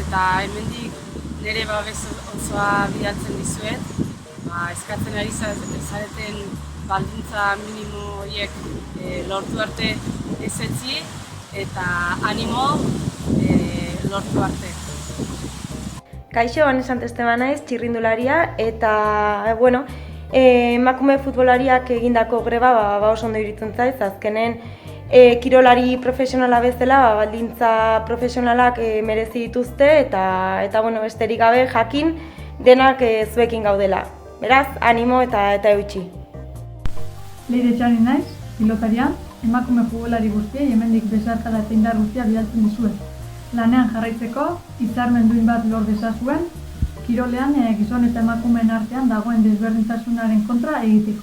eta hemendik nire babes osoa bidaltzen dizuet. Eskatzen ari zareten baldintza minimo horiek lortu arte ezetzi eta animo lortu arte. Kaixo, Ane Santesteban naiz, txirrindularia, eta, emakume futbolariak egindako greba oso ondo iruditzen zait, azkenen kirolari profesionala bezala, baldintza profesionalak merezi dituzte, eta besterik gabe jakin denak zuekin gaudela. Beraz, animo eta eutxi. Leire Etxani naiz, pilotaria, emakume futbolari guztiei hemendik besarkada eta indar guztia bidaltzen dizuet. Lanean jarraitzeko, hitzarmen duin bat lor dezazuen, kirolean gizon eta emakumeen artean dagoen desberdintasunaren kontra egiteko.